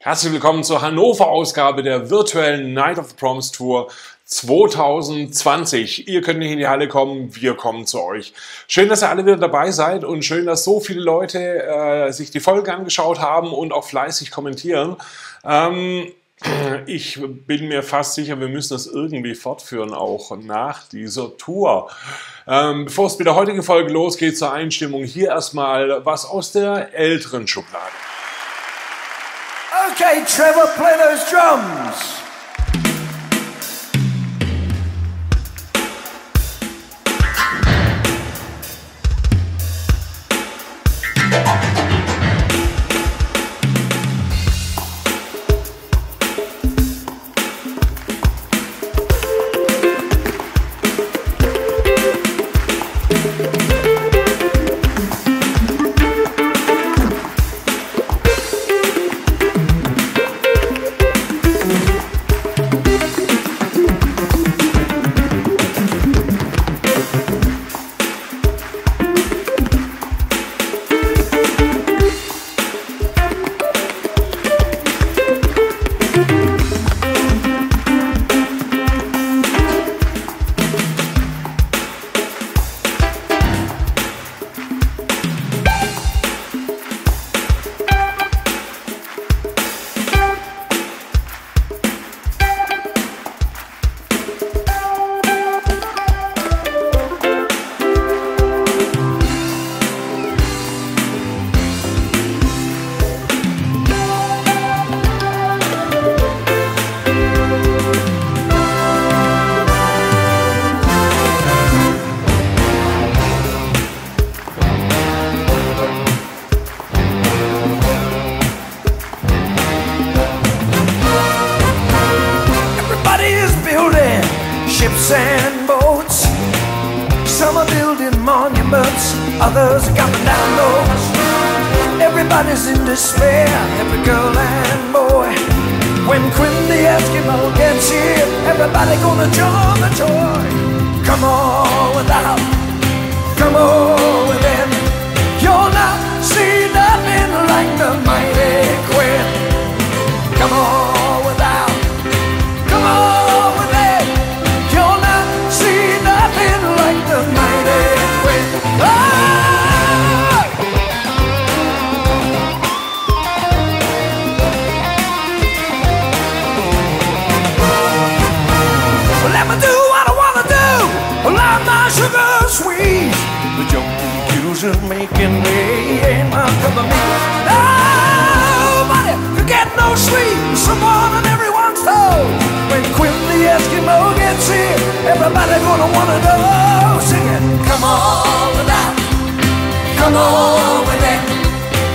Herzlich willkommen zur Hannover-Ausgabe der virtuellen Night of the Proms Tour 2020. Ihr könnt nicht in die Halle kommen, wir kommen zu euch. Schön, dass ihr alle wieder dabei seid und schön, dass so viele Leute sich die Folge angeschaut haben und auch fleißig kommentieren. Ich bin mir fast sicher, wir müssen das irgendwie fortführen, auch nach dieser Tour. Bevor es mit der heutigen Folge losgeht zur Einstimmung, hier erstmal was aus der älteren Schublade. Okay, Trevor, play those drums. Ships and boats, some are building monuments, others are coming down roads. Everybody's in despair, every girl and boy. When Quinn the Eskimo gets here, everybody gonna join the joy. Come on without, come on within. You'll not see nothing like the mighty Quinn. Come on without, come on within. You'll not see nothing like the mighty Quinn. Ah! Well, let me do what I wanna do. Well, I'm my sugar sweet. The joke the accusers making me ain't my cup of meat. Nobody could get no sleep. Someone on everyone's toes. When Quinn the Eskimo gets here, everybody gonna wanna know. Sing it. Come on without, come on with it.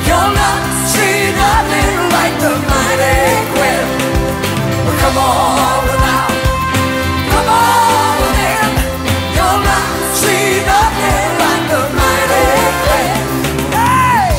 You'll not see nothing like the mighty Quinn. Come on without, come on with it. You'll not see nothing like the mighty Quinn. Hey!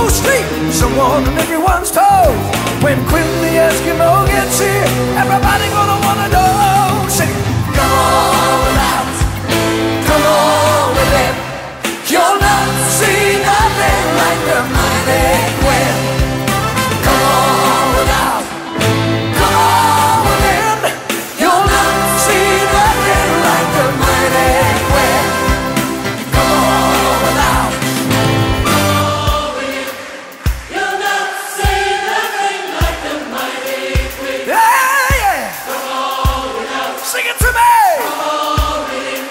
street, someone on everyone's toes. When Quinn the Eskimo gets here, everybody gonna wanna know. Sing it. Come on without, come on with it. You'll not see nothing like the mighty Quinn. Come on without, come on with it. You'll not see nothing like the mighty Quinn. Come on without. You'll not see nothing like the mighty Quinn. Yeah, yeah. Come on without. Sing it to me. Come on with it.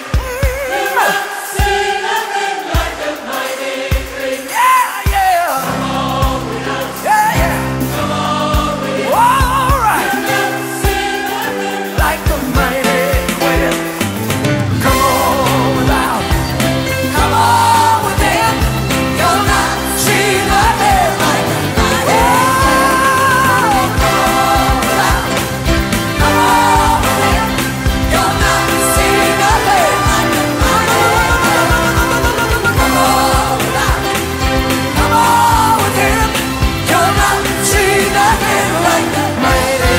You'll not see nothing like the mighty Quinn. Yeah, yeah. Come on without. Yeah, yeah. Come on with it. All right. You'll not see nothing Like the mighty Quinn. Come on without, come on within. You'll not see nothing like the mighty Quinn. Come on without, come on within. You'll not see nothing like the mighty Quinn. Come on without, come on within. You'll not see nothing like the mighty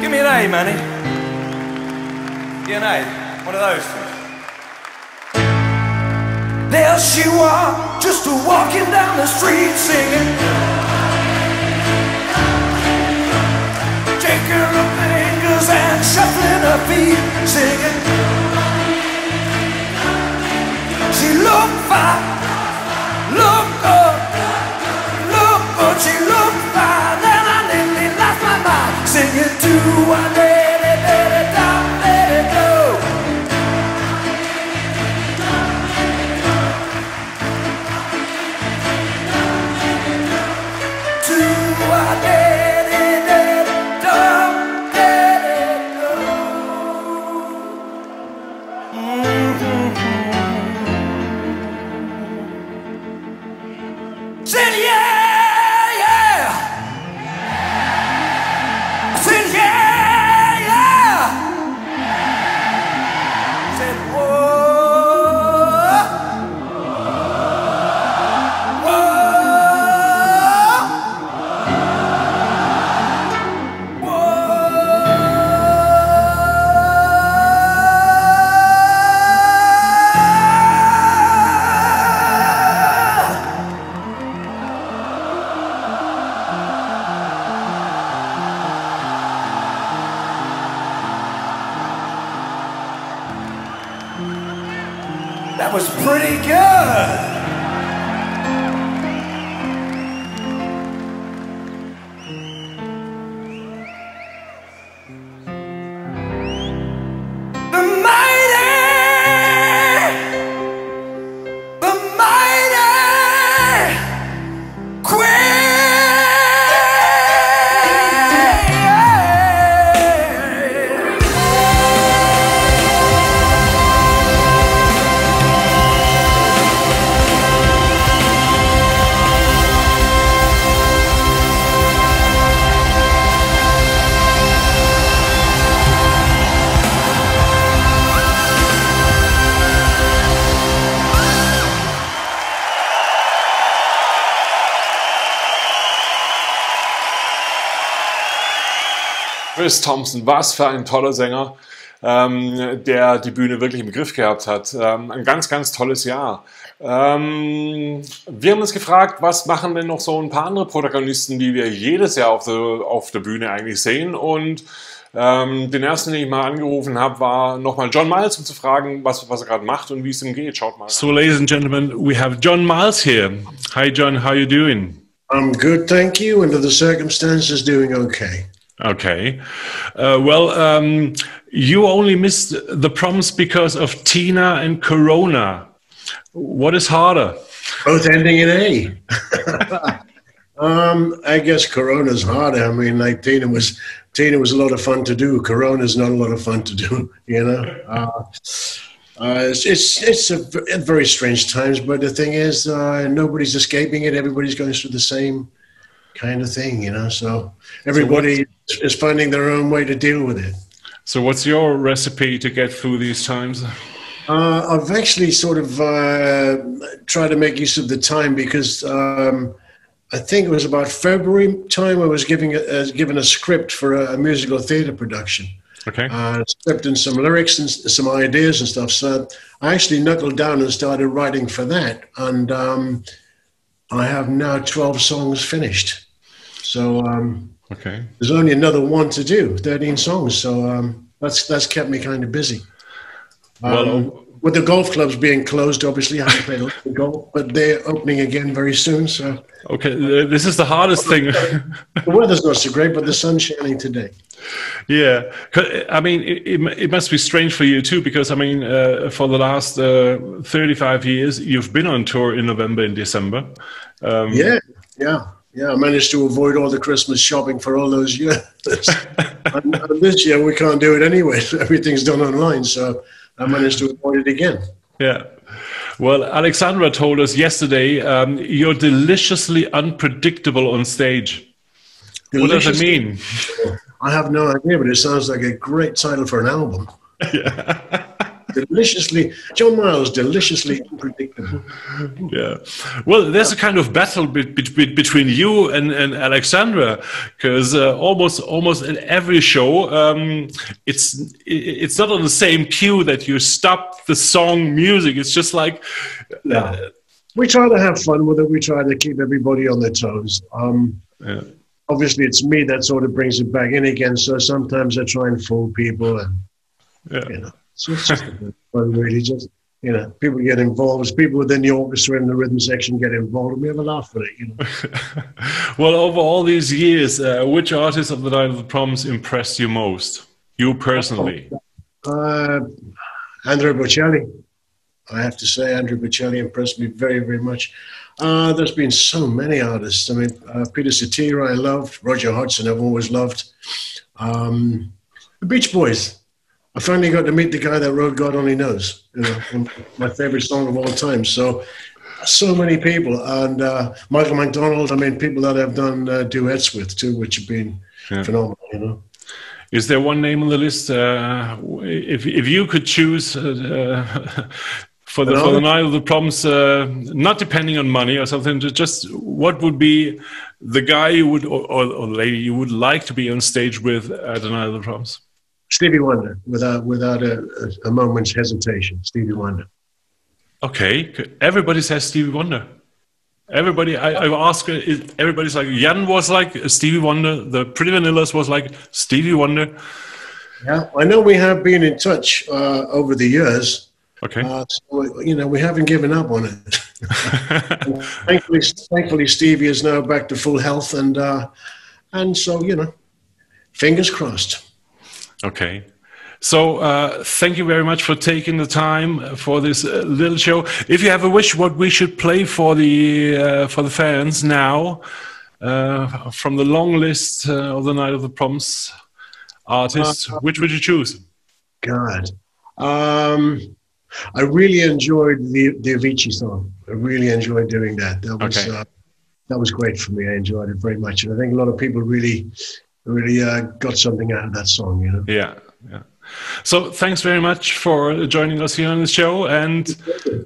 Give me an A, Manny. Give me an A. One of those two. There she was, just walking down the street singing. Shaking her fingers and shuffling her feet singing. She looked fine, looked up, looked good, she looked fine, and I nearly lost my mind singing to I let it down, let it go. To I let it down, let it go. Said yeah, yeah. Said yeah, yeah. Said whoa, that was pretty good. The mighty Chris Thompson, was für ein toller Sänger, der die Bühne wirklich im Griff gehabt hat. Ein ganz, ganz tolles Jahr. Wir haben uns gefragt, was machen denn noch so ein paar andere Protagonisten, die wir jedes Jahr auf der Bühne eigentlich sehen. Und den ersten, den ich mal angerufen habe, war nochmal John Miles, um zu fragen, was er gerade macht und wie es ihm geht. Schaut mal. So, ladies and gentlemen, we have John Miles here. Hi, John. How are you doing? I'm good, thank you. Under the circumstances, doing okay. Okay. You only missed the proms because of Tina and Corona. What is harder? Both ending in A. I guess Corona's harder. I mean, like Tina was a lot of fun to do. Corona's not a lot of fun to do, you know. It's a very strange times, but the thing is, nobody's escaping it. Everybody's going through the same kind of thing, you know. So everybody is finding their own way to deal with it. So what's your recipe to get through these times? I've actually sort of tried to make use of the time because I think it was about February time I was given a script for a musical theater production. Okay. Script and some lyrics and some ideas and stuff. So I actually knuckled down and started writing for that. And I have now 12 songs finished. So okay. There's only another one to do, 13 songs. So that's kept me kind of busy. With the golf clubs being closed, obviously, I haven't played a lot of golf, but they're opening again very soon. So okay, this is the hardest thing. The weather's not so great, but the sun's shining today. Yeah, I mean, it must be strange for you too, because I mean, for the last 35 years, you've been on tour in November and December. Yeah. I managed to avoid all the Christmas shopping for all those years. and this year we can't do it anyway. Everything's done online, so I managed to avoid it again. Yeah. Well, Alexandra told us yesterday you're deliciously unpredictable on stage. What does it mean? I have no idea, but it sounds like a great title for an album. Yeah. John Miles, deliciously unpredictable. Yeah. Well, there's a kind of battle between you and Alexandra, because almost in every show, it's not on the same cue that you stop the song music. It's just like we try to have fun with it. We try to keep everybody on their toes. Obviously, it's me that sort of brings it back in again. So sometimes I try and fool people, and you know. So it's just fun, really. Just, you know, people get involved. People within the orchestra and the rhythm section get involved, and we have a laugh with it, you know. Well, over all these years, which artist of the Night of the Proms impressed you most? You personally? Andrea Bocelli. I have to say, Andrea Bocelli impressed me very, very much. There's been so many artists. I mean, Peter Cetera I loved. Roger Hodgson I've always loved. The Beach Boys. I finally got to meet the guy that wrote God Only Knows, you know, my favorite song of all time. So many people. And Michael McDonald, I mean, people that I've done duets with too, which have been phenomenal, you know. Is there one name on the list? If you could choose for the Night of the Proms, not depending on money or something, just what would be the guy you would or lady you would like to be on stage with at the Night of the Proms? Stevie Wonder, without a moment's hesitation. Stevie Wonder. Okay, everybody says Stevie Wonder. Everybody, I ask, everybody's like, Jan was like Stevie Wonder, the Pretty Vanillas was like Stevie Wonder. Yeah, I know we have been in touch over the years. Okay. So, you know, we haven't given up on it. thankfully, Stevie is now back to full health, and so, you know, fingers crossed. Okay. So thank you very much for taking the time for this little show. If you have a wish, what we should play for the fans now, from the long list of the Night of the Proms artists, which would you choose? God, I really enjoyed the Avicii song. I really enjoyed doing that. That was great for me. I enjoyed it very much, and I think a lot of people really got something out of that song, you know. Yeah. So thanks very much for joining us here on the show, and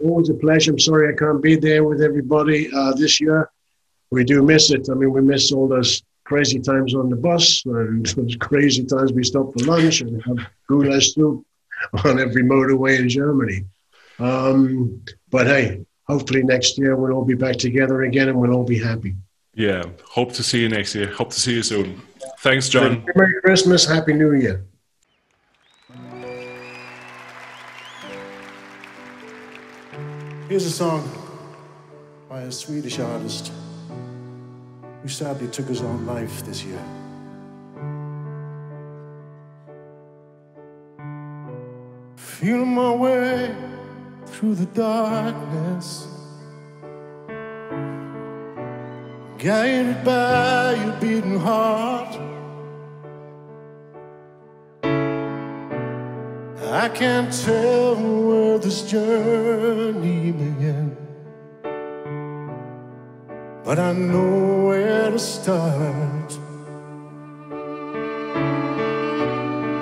always a pleasure. I'm sorry I can't be there with everybody this year. We do miss it. I mean, we miss all those crazy times on the bus and those crazy times we stop for lunch and have goulash soup on every motorway in Germany. But hey, hopefully next year we'll all be back together again and we'll all be happy. Yeah, hope to see you next year. Hope to see you soon. Thanks, John. Merry Christmas, Happy New Year. Here's a song by a Swedish artist who sadly took his own life this year. Feeling my way through the darkness, guided by your beating heart. I can't tell where this journey began, but I know where to start.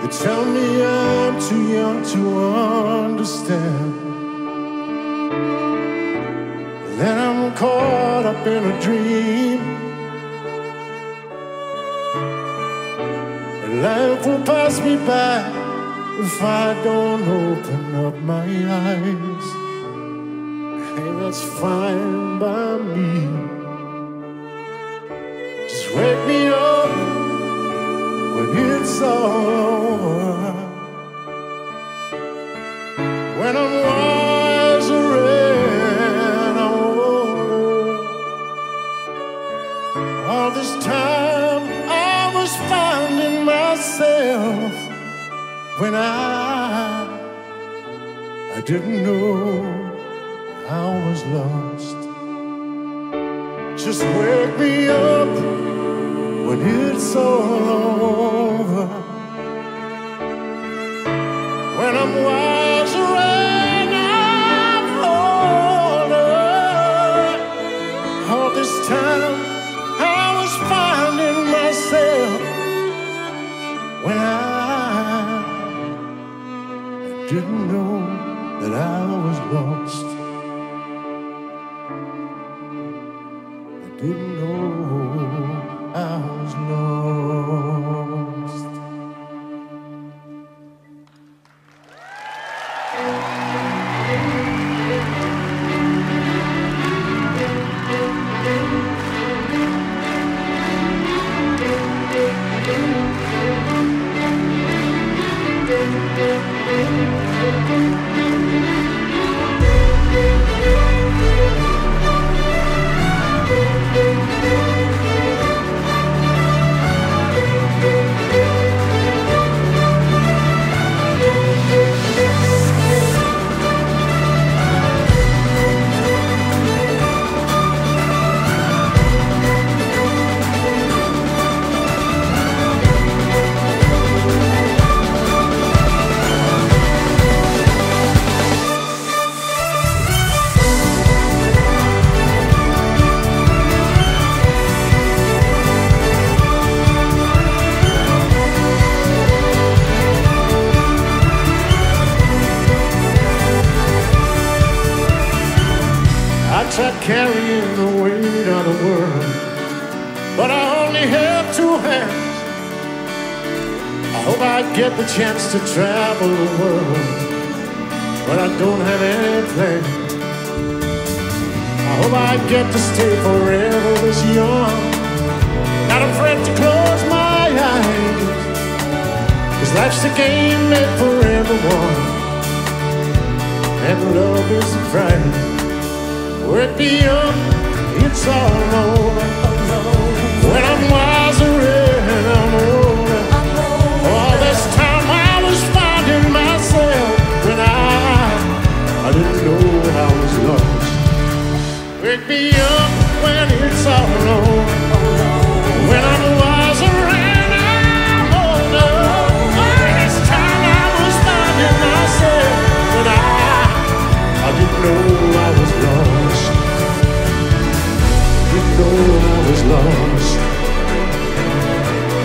You tell me I'm too young to understand, that I'm caught up in a dream, and life will pass me by if I don't open up my eyes. Hey, that's fine by me. Just wake me up when it's all over, when I'm wiser and I'm older. All this time I was finding myself when I didn't know I was lost. Just wake me up when it's all over, when I'm wiser and I'm older. All this time I was finding myself when I didn't know that I was lost. I didn't know I was lost. Carrying the weight of the world, but I only have two hands. I hope I get the chance to travel the world, but I don't have any plans. I hope I get to stay forever this young, not afraid to close my eyes, 'cause life's a game made for everyone, and love is a prize. Wake me up, it's all over, when I'm wiser and I'm older. All this time I was finding myself when I didn't know I was lost. Wake me up when it's all over, when I'm wiser and I'm older. All this time I was finding myself when I didn't know I was lost. Didn't know I was lost.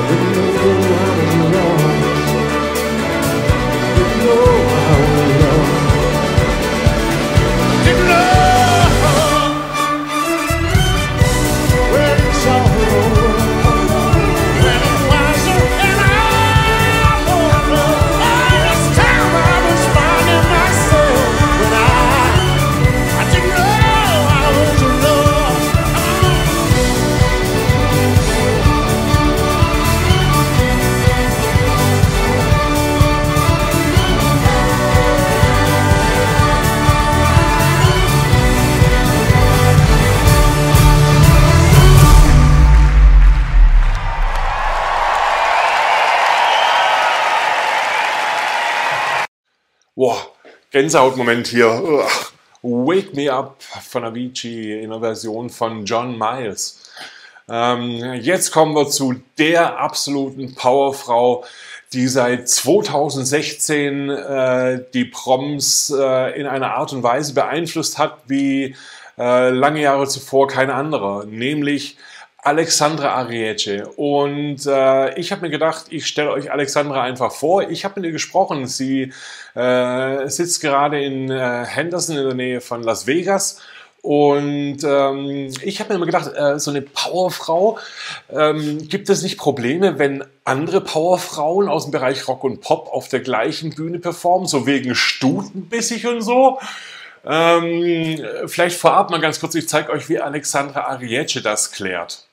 Didn't know I was lost. Didn't know I was lost. Didn't know when it's all over, when I'm wiser and I'm older. All this time I was finding myself when I didn't know I was lost. Boah, Gänsehautmoment hier. Wake Me Up von Avicii in der Version von John Miles. Jetzt kommen wir zu der absoluten Powerfrau, die seit 2016 die Proms in einer Art und Weise beeinflusst hat, wie lange Jahre zuvor keine andere, nämlich Alexandra Arrieche. Und ich habe mir gedacht, ich stelle euch Alexandra einfach vor. Ich habe mit ihr gesprochen. Sie sitzt gerade in Henderson in der Nähe von Las Vegas. Und ich habe mir immer gedacht, so eine Powerfrau, gibt es nicht Probleme, wenn andere Powerfrauen aus dem Bereich Rock und Pop auf der gleichen Bühne performen, so wegen stutenbissig und so? Vielleicht vorab mal ganz kurz, ich zeige euch, wie Alexandra Arrieche das klärt.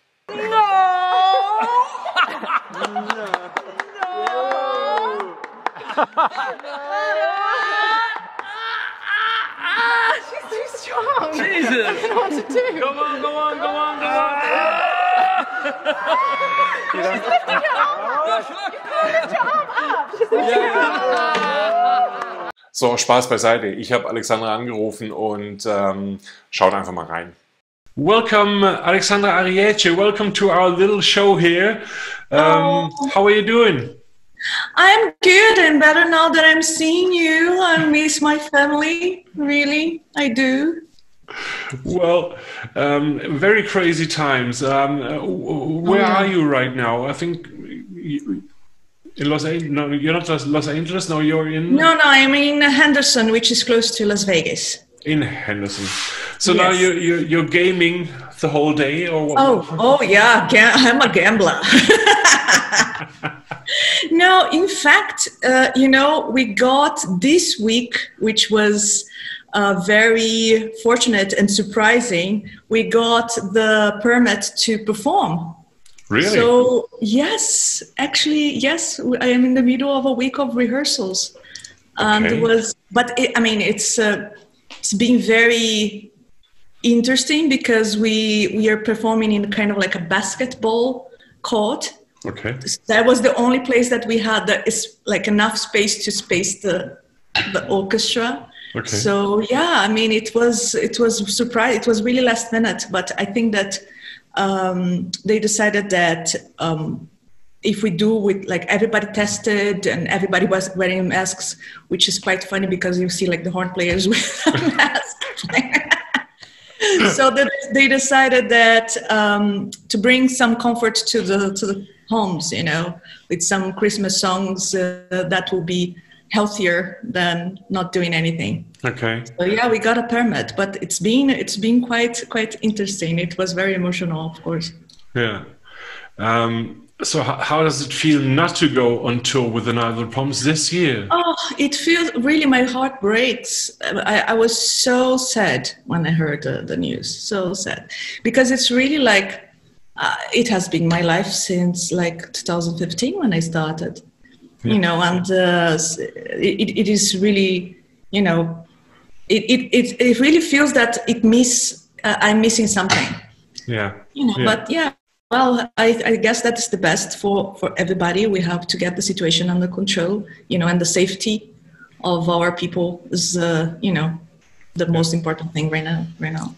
She's too strong. Jesus! I don't know what to do. Go on, go on, go on, go on. She's lifting your arm up. You can't lift your arm up. She's lifting your arm up. So, Spaß beiseite. Ich habe Alexandra angerufen und schaut einfach mal rein. Welcome, Alexandra Arrieche. Welcome to our little show here. How are you doing? I'm good and better now that I'm seeing you. I miss my family. Really, I do. Well, very crazy times. Where are you right now? I think in Los Angeles. No, you're not Los Angeles. No, you're in. No, I'm in Henderson, which is close to Las Vegas. In Henderson. So Yes. now you're gaming the whole day, or what? Oh yeah, I'm a gambler. No, in fact, you know, we got this week, which was very fortunate and surprising. We got the permit to perform. Really? So yes, actually, yes, I am in the middle of a week of rehearsals, and Okay. it's been very interesting because we are performing in kind of like a basketball court. Okay. That was the only place that we had that is like enough space to space the orchestra. Okay. So yeah, I mean, it was surprise. It was really last minute, but I think that they decided that if we do with like everybody tested and everybody was wearing masks, which is quite funny because you see like the horn players with a mask. So that they decided that to bring some comfort to the homes, you know, with some Christmas songs that will be healthier than not doing anything. Okay. So yeah, we got a permit, but it's been quite interesting. It was very emotional, of course. Yeah. So how does it feel not to go on tour with another Proms this year? Oh, it feels really, my heart breaks. I was so sad when I heard the news, so sad. Because it's really like, it has been my life since like 2015 when I started, you know, and it is really, you know, it really feels that I'm missing something. Yeah. You know, but yeah. Well, I guess that's the best for everybody. We have to get the situation under control, you know, and the safety of our people is, you know, the most important thing right now.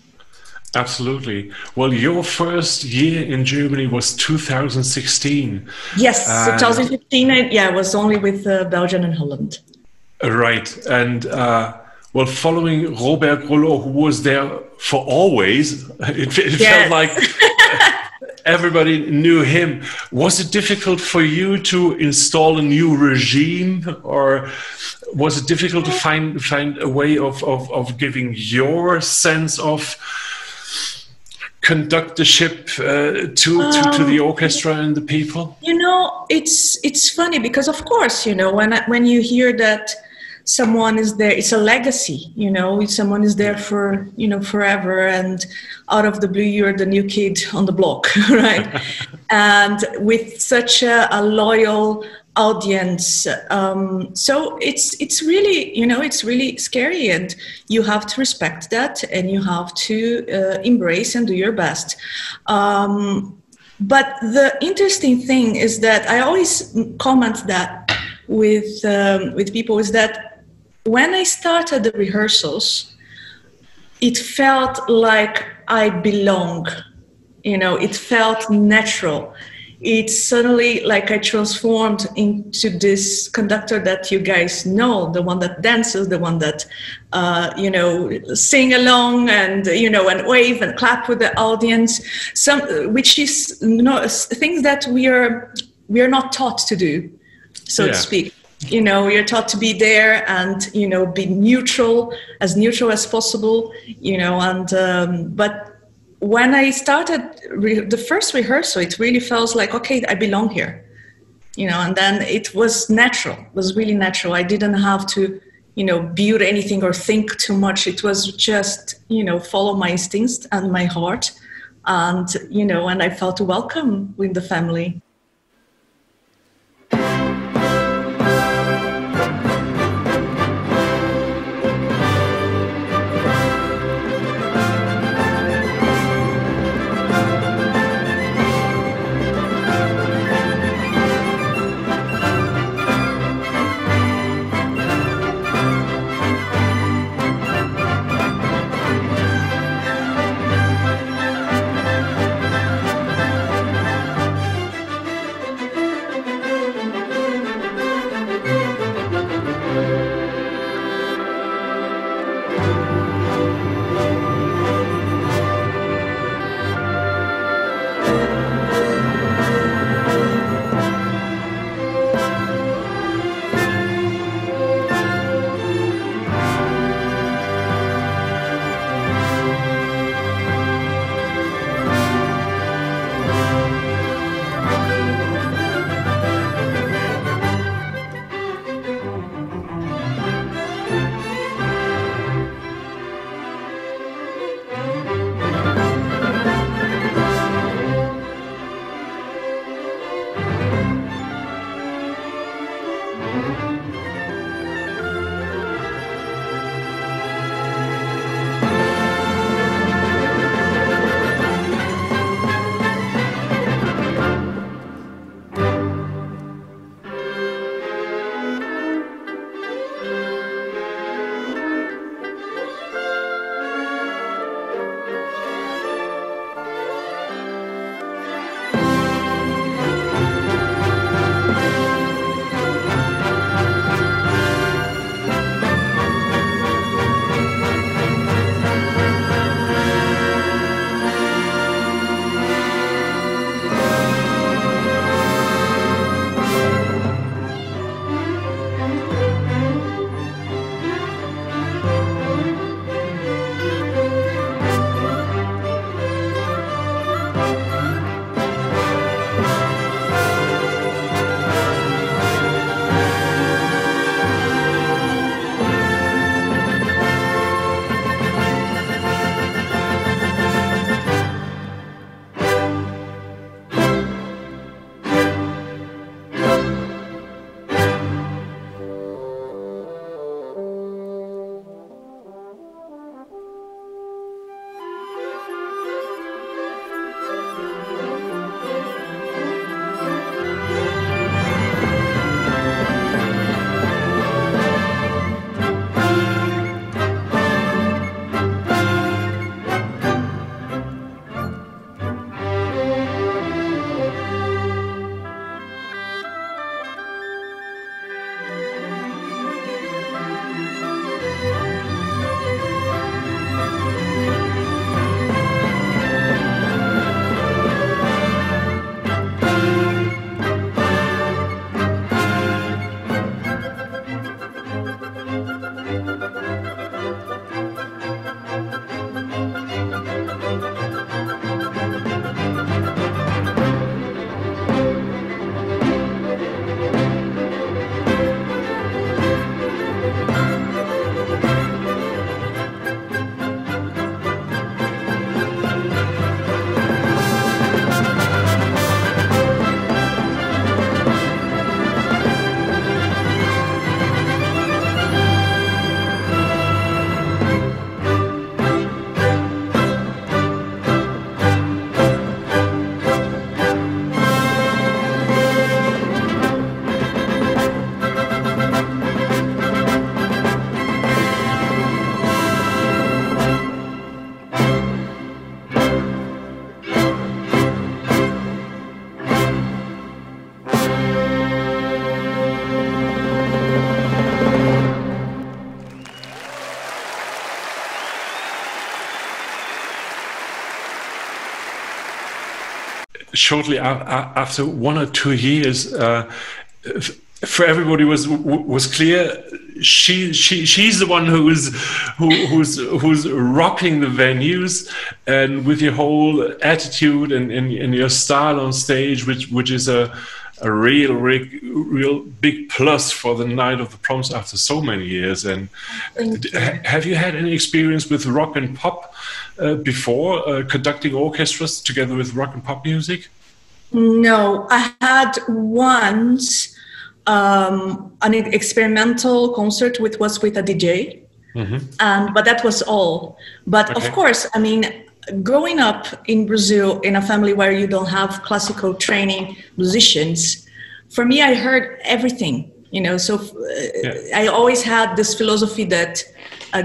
Absolutely. Well, your first year in Germany was 2016. Yes, 2015, I was only with Belgium and Holland. Right. And, well, following Robert Grolot, who was there for always, it felt like everybody knew him. Was it difficult for you to install a new regime, or was it difficult to find a way of giving your sense of conductorship to the orchestra and the people? You know, it's funny because, of course, you know, when you hear that someone is there, it's a legacy, you know, someone is there for, you know, forever, and out of the blue you're the new kid on the block, right? And with such a loyal audience, so it's really, you know, it's really scary, and you have to respect that, and you have to embrace and do your best. But the interesting thing is that I always comment that with people is that when I started the rehearsals, it felt like I belong You know, it felt natural. It's suddenly like I transformed into this conductor that you guys know, the one that dances, the one that, you know, sing along and, you know, and wave and clap with the audience. Which is, you know, things that we are not taught to do, so to speak. You know, you're taught to be there and, you know, be neutral as possible, you know, and, but when I started the first rehearsal, it really felt like, okay, I belong here, you know, and then it was natural, it was really natural. I didn't have to, you know, build anything or think too much. It was just, you know, follow my instincts and my heart. And, you know, and I felt welcome with the family. shortly after 1 or 2 years, for everybody was clear she's the one who's rocking the venues, and with your whole attitude and your style on stage, which is a real big plus for the night of the Proms after so many years. And have you had any experience with rock and pop before, conducting orchestras together with rock and pop music? No, I had once an experimental concert was with a DJ, but that was all. But of course, I mean, growing up in Brazil in a family where you don't have classical training musicians, for me, I heard everything, you know. So I always had this philosophy that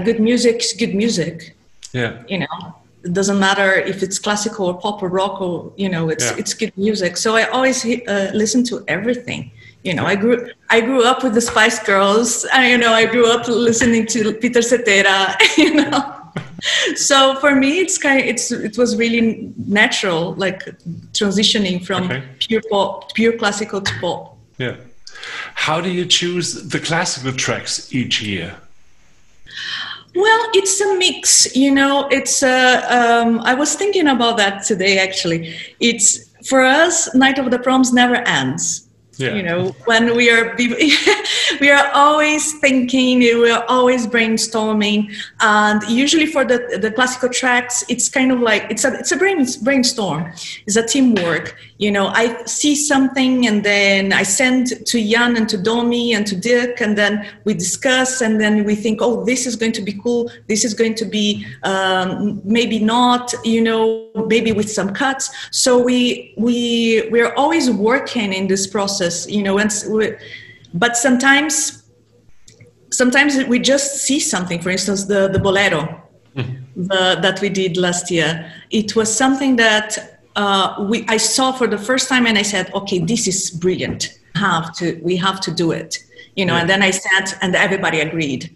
good music is good music. Yeah, you know, it doesn't matter if it's classical or pop or rock or, you know, it's good music. So I always listened to everything. You know, I grew up with the Spice Girls. I grew up listening to Peter Cetera. You know. So for me, it was really natural, like transitioning from pure classical to pop. Yeah. How do you choose the classical tracks each year? Well, it's a mix. You know, it's. I was thinking about that today. Actually, it's for us. Night of the Proms never ends. Yeah. You know, when we are always thinking, we are always brainstorming, and usually for the classical tracks, it's kind of like it's a brainstorm. It's a teamwork. You know, I see something and then I send to Jan and to Domi and to Dirk, and then we discuss, and then we think, oh, this is going to be cool. This is going to be maybe not. You know, maybe with some cuts. So we're always working in this process. You know, but sometimes we just see something. For instance, the bolero that we did last year. It was something that I saw for the first time, and I said, "Okay, this is brilliant. We have to do it." You know, and then I sat, and everybody agreed.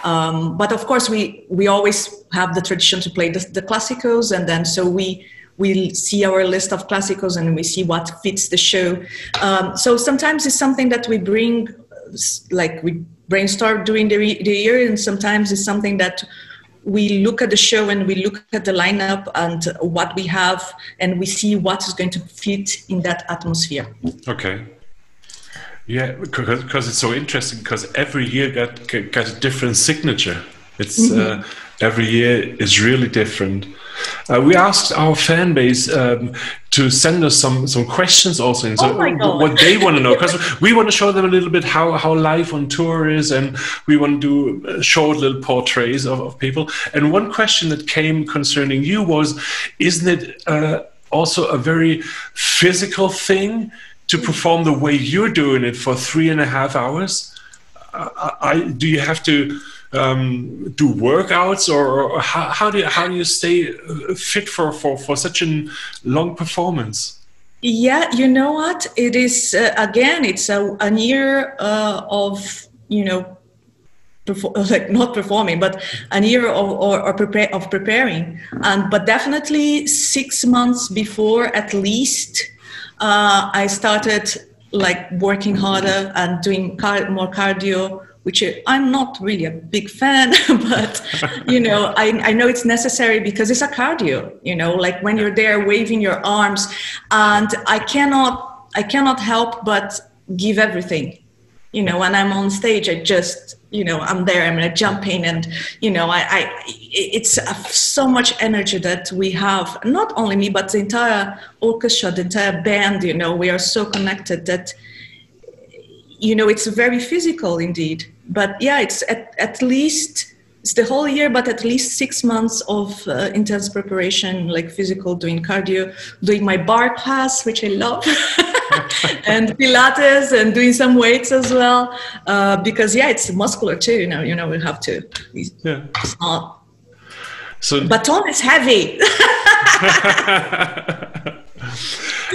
But of course, we always have the tradition to play the classicals, and then so we see our list of classicals and we see what fits the show. So sometimes it's something that we bring, like we brainstorm during the year, and sometimes it's something that we look at the show and we look at the lineup and what we have, and we see what is going to fit in that atmosphere. Okay. Yeah, because it's so interesting, because every year got a different signature. It's every year is really different. We asked our fan base to send us some questions also, and so what they want to know, because we want to show them a little bit how life on tour is, and we want to do short little portraits of people. And one question that came concerning you was, isn't it also a very physical thing to perform the way you're doing it for 3.5 hours? Do you have to do workouts, or how do you stay fit for such a long performance? Yeah, you know what? It is again, it's a year of, you know, like not performing, but a year of preparing, but definitely 6 months before at least. I started like working harder and doing more cardio, which I'm not really a big fan, but you know, I know it's necessary because it's a cardio, you know, like when you're there waving your arms, and I cannot help but give everything, you know, when I'm on stage, I just, you know, I'm there, I'm like jumping, and, you know, it's so much energy that we have, not only me, but the entire orchestra, the entire band, you know, we are so connected that, you know, it's very physical indeed. But yeah, it's at least, it's the whole year, but at least 6 months of intense preparation, like physical, doing cardio, doing my bar class, which I love, and Pilates, and doing some weights as well, because yeah, it's muscular too. You know, we have to. Yeah. So baton is heavy.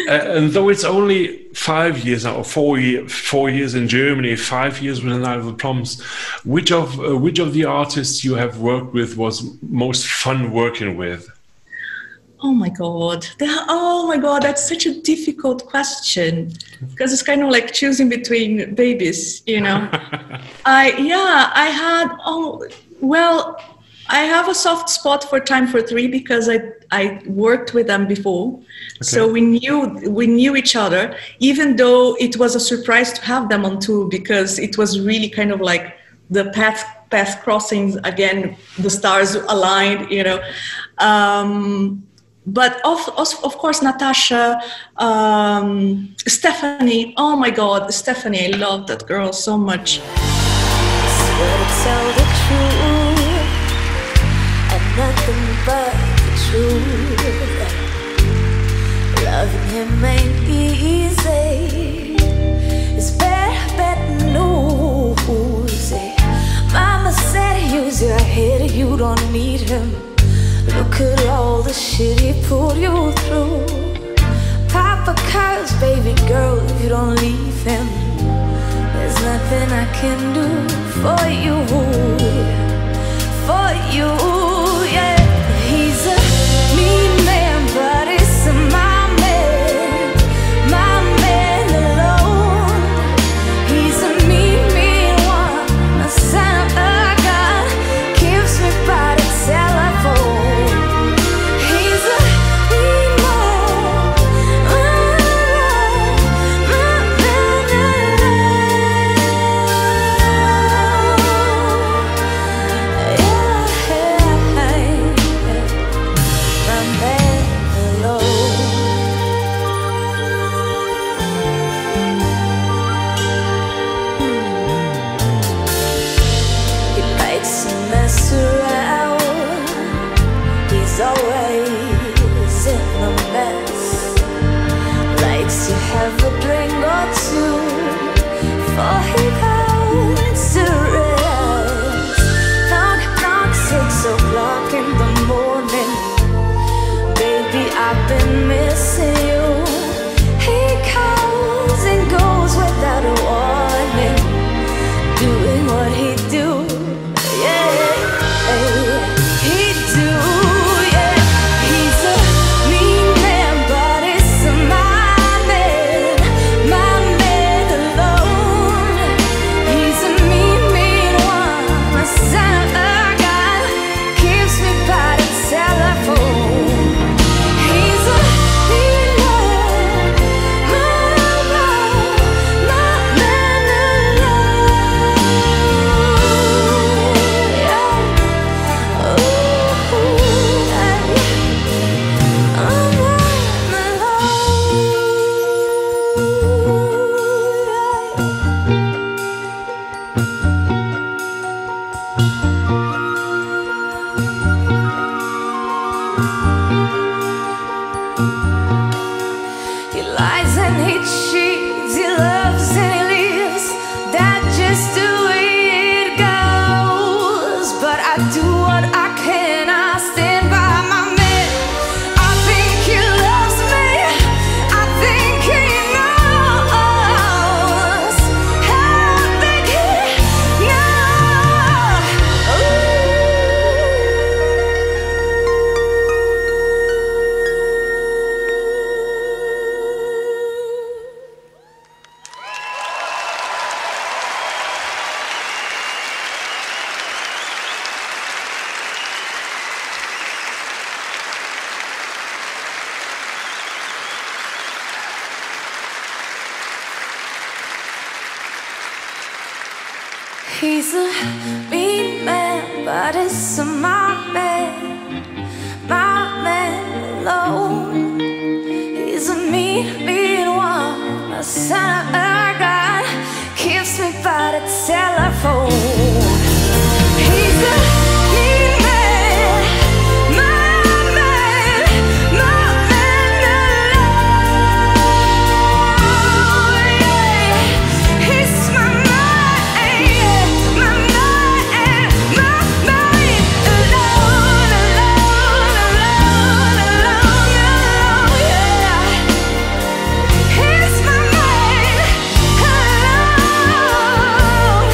And though it's only 5 years now, or 4 years in Germany, 5 years with the Proms, which of the artists you have worked with was most fun working with? Oh my God, that's such a difficult question, because it's kind of like choosing between babies, you know. I have a soft spot for Time for Three because I worked with them before. Okay. So we knew each other, even though it was a surprise to have them on tour, because it was really kind of like the path crossings again, the stars aligned, you know. But of course, Natasha, Stephanie. Oh my God, Stephanie! I love that girl so much. Swear to tell the truth, and nothing but the truth. Loving him ain't easy. It's better news. Mama said, use your head, you don't need him. Look at all the shit he put you through. Papa curse, baby girl, if you don't leave him. There's nothing I can do for you, yeah. He's a mean man, but it's my man alone. He's a mean one, a son of a gun, keeps me by the telephone. Have a drink or two before he goes to rest. Knock, 6 o'clock in the morning. Baby, I've been missing you. He comes and goes without a warning, doing what he do, yeah. do what I can. I stand by my man. I think he loves me. I think he knows. I think he knows. He's a mean man, but it's my man alone. He's a mean one, a son of a gun, keeps me by the telephone. He's a mean man, my man alone. Yeah. He's my man, my man alone, yeah. He's my man alone.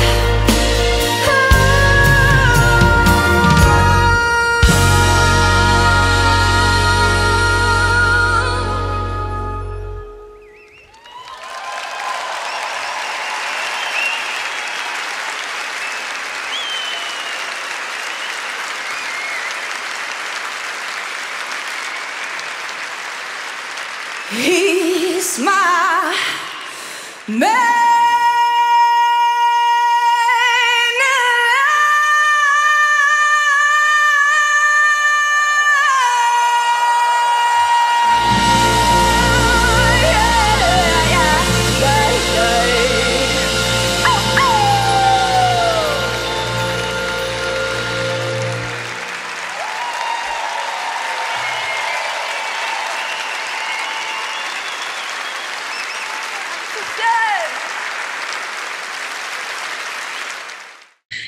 He's my man.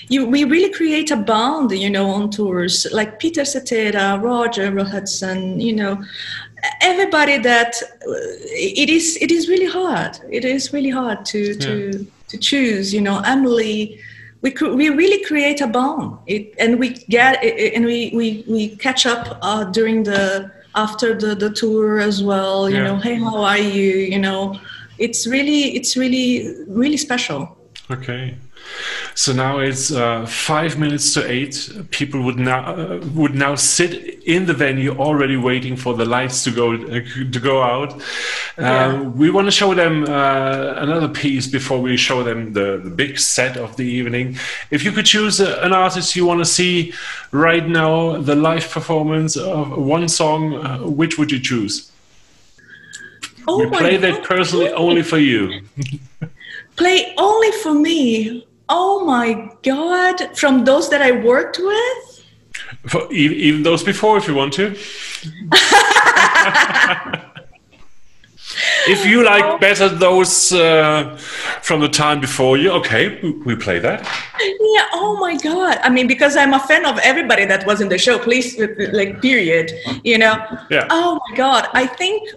We really create a bond, you know, on tours, like Peter Cetera, Roger Hodgson, you know, everybody that it is really hard. It is really hard to choose, you know. Emily, we really create a bond, and we catch up during after the tour as well, you know. Hey, how are you? You know, it's really special. Okay. So now it's 5 minutes to 8. People would now sit in the venue already waiting for the lights to go out. We want to show them another piece before we show them the big set of the evening. If you could choose an artist you want to see right now, the live performance of one song, which would you choose? Oh, we play that personally only for you. Play only for me. Oh my God! From those that I worked with? Even those before, if you want to. If you like better those from the time before you, okay, we play that. Yeah, oh my God. I mean, because I'm a fan of everybody that was in the show, please, like, period, you know? Yeah. Oh my God. I think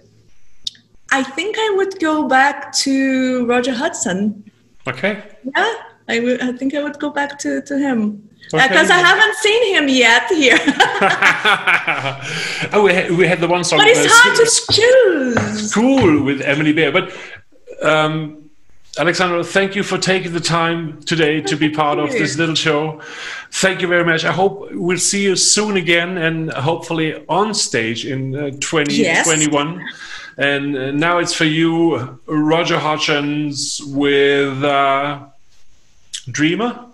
I would go back to Roger Hodgson. Okay. Yeah. I think I would go back to him. Okay. Because I haven't seen him yet here. Oh, we had the one song. But it's hard to choose. Cool, with Emily Bear. But Alexandra, thank you for taking the time today to be part of this little show. Thank you very much. I hope we'll see you soon again, and hopefully on stage in 2021. Yes. And now it's for you, Roger Hodgson's with Dreamer.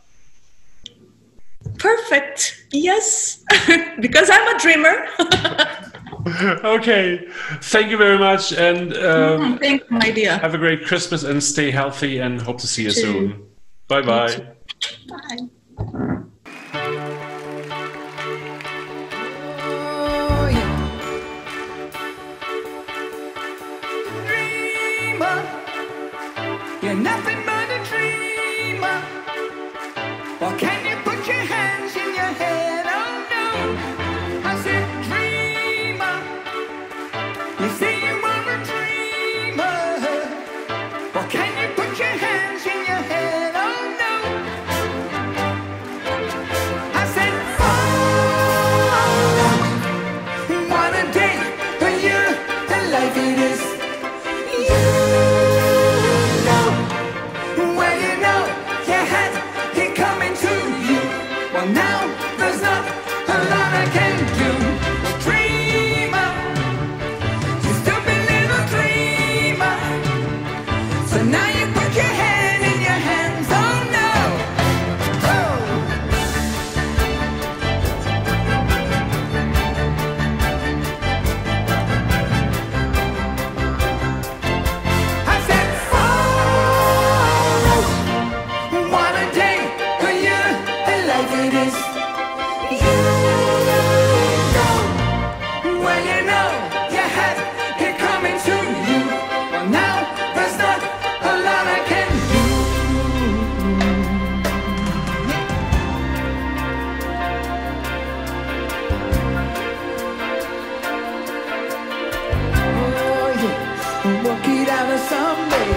Perfect. Yes, because I'm a dreamer. Okay. Thank you very much, and thank you, my dear. Have a great Christmas and stay healthy, and hope to see you soon. Bye bye. Bye. Dreamer, you're nothing but a dreamer. Or can you put your hands in your head? there's not a lot I can do. Dreamer, you stupid little dreamer. So now you put your head in your hands, oh no. I said, oh, what a day, a year, and life it is. You know, well you know, you had it coming to you. Well now, there's not a lot I can do. Oh yeah, work it out someday.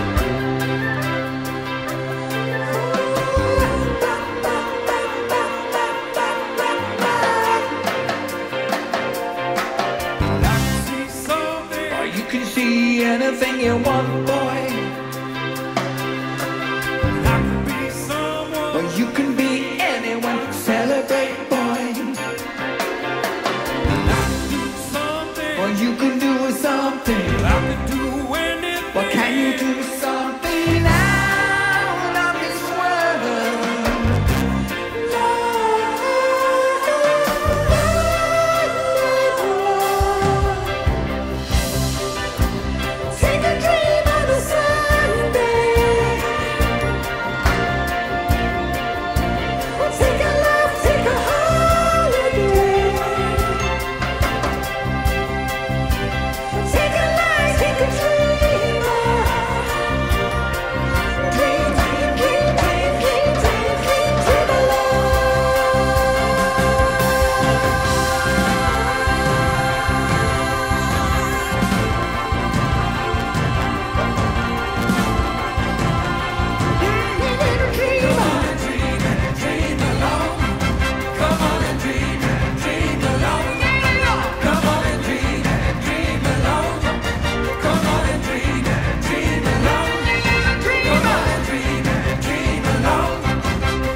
Or you can see anything you want, boy. Or you can be anyone, celebrate, boy. Or you can do something. What can you do something out of this world? Take a dream on a Sunday. Take a laugh, take a holiday. Take a life, take a dreamer. Dream, dream, dream, dream, dream, dream, dream, dream alone. Come on and dream alone. Come on and dream alone. Come on and dream alone. Come on and dream alone. Come on and dream alone.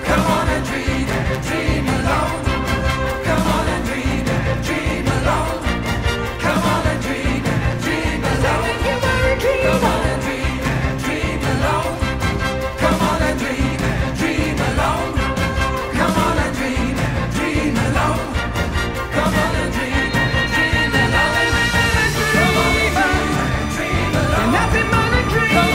Come on and dream alone. Come on and dream alone. Come on and dream alone. Come on and dream alone. Come on and dream alone. Come on and dream alone. Come on and dream alone. Come on and dream alone. Nothing but a dreamer.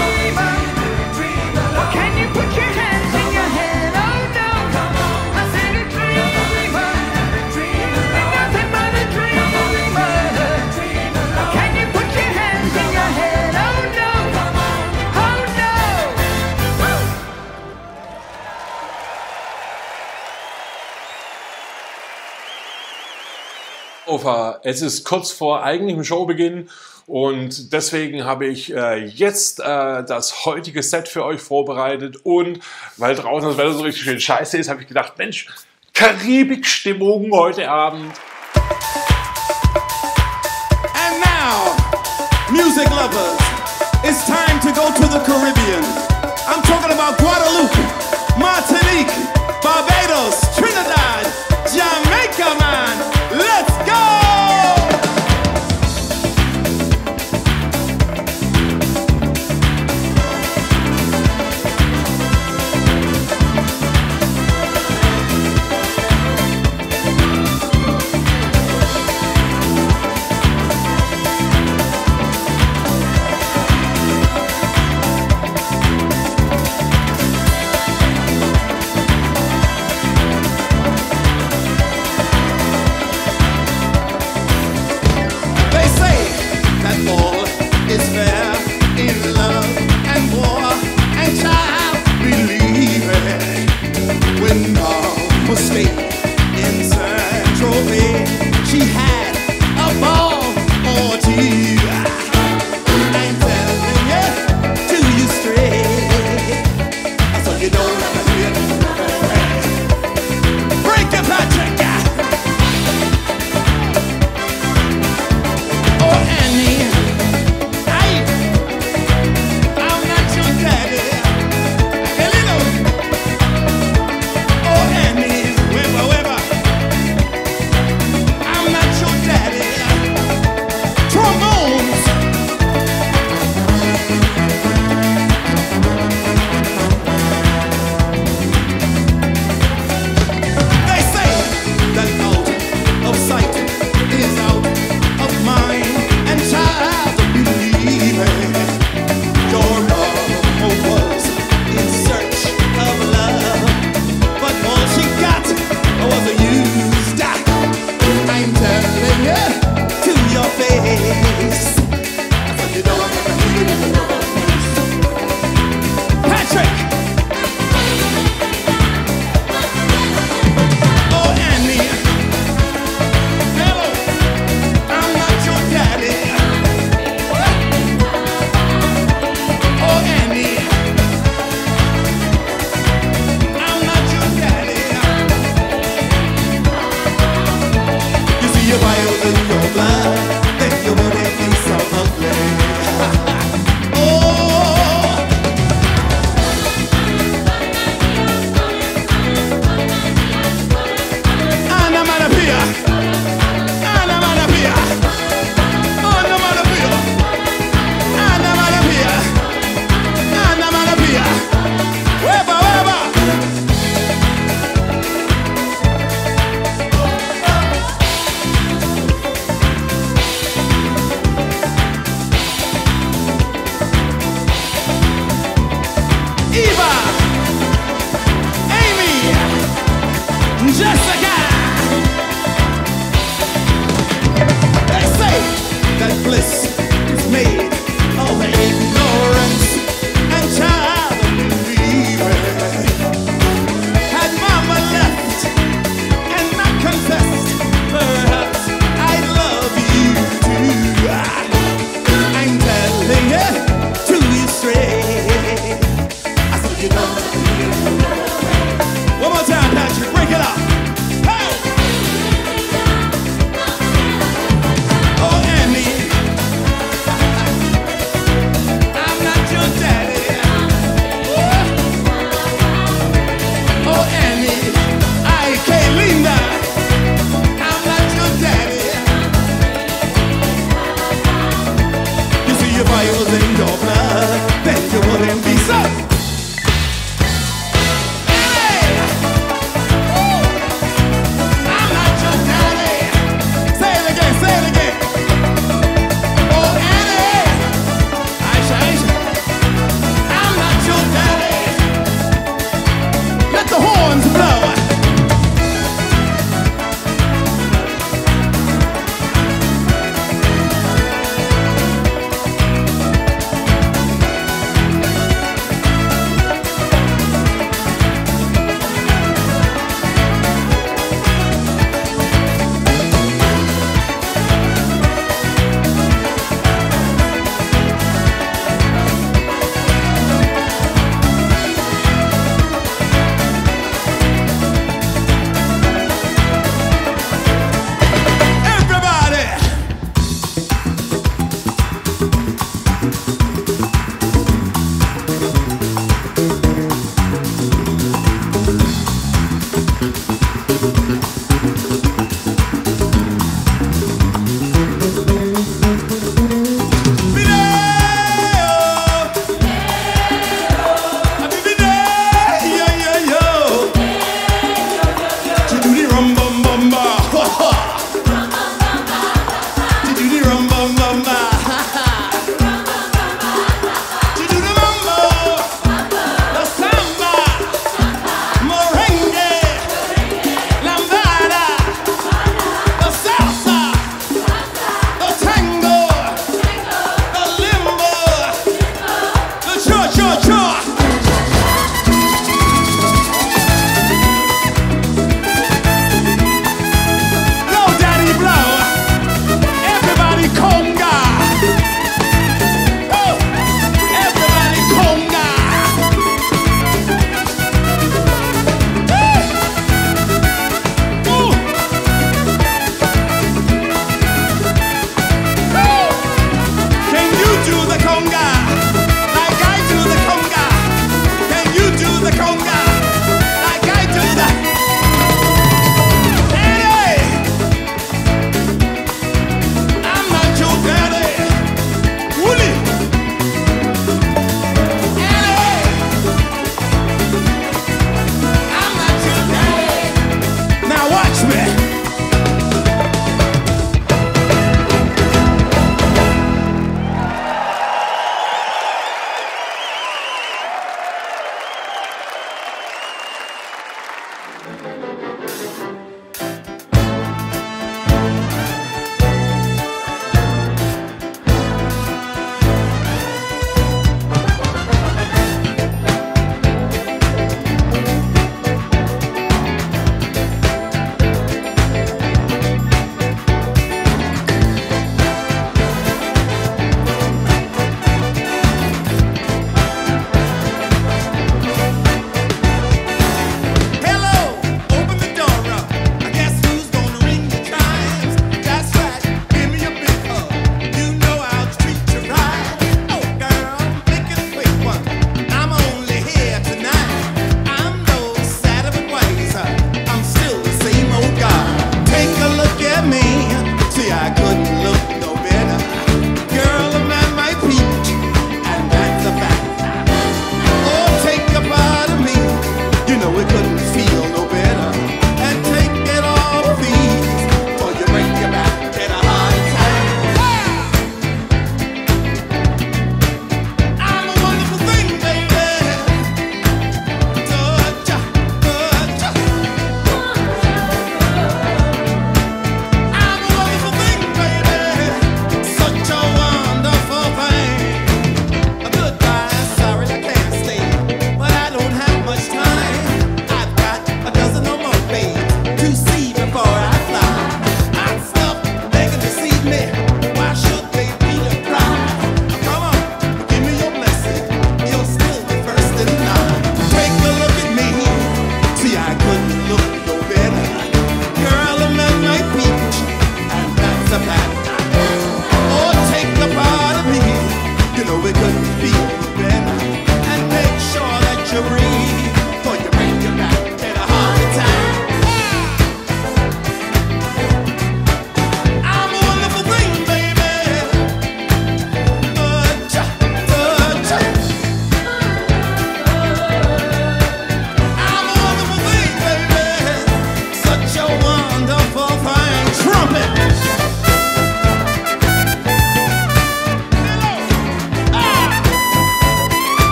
Well, can you put your hands in your head? Oh no. I said a dreamer. Nothing but a dreamer. Well, can you put your hands in your head? Oh no. Oh no. Es ist kurz vor eigentlichem Showbeginn und deswegen habe ich jetzt das heutige Set für euch vorbereitet und weil draußen das Wetter so richtig schön scheiße ist, habe ich gedacht, Mensch, Karibik-Stimmung heute Abend. And now, music lovers, it's time to go to the Caribbean. I'm talking about Guadeloupe, Martinique, Barbados, Trinidad, Jamaica, man. Let's go! Wherever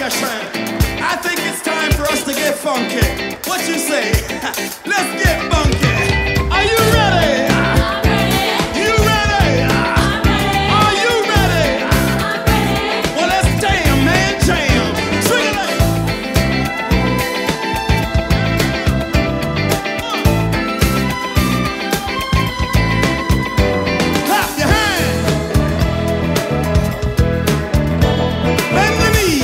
percussion. I think it's time for us to get funky. What you say? Let's get funky. Are you ready? I'm ready. You ready? I'm ready. Are you ready? I'm ready. Well, let's jam, man, jam. Swing it up. Clap your hands. Bend the knee.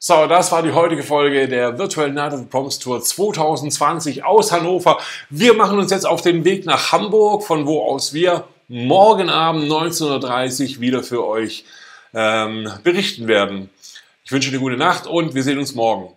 So, das war die heutige Folge der virtuellen Night of the Proms Tour 2020 aus Hannover. Wir machen uns jetzt auf den Weg nach Hamburg, von wo aus wir morgen Abend 19:30 Uhr wieder für euch berichten werden. Ich wünsche eine gute Nacht und wir sehen uns morgen.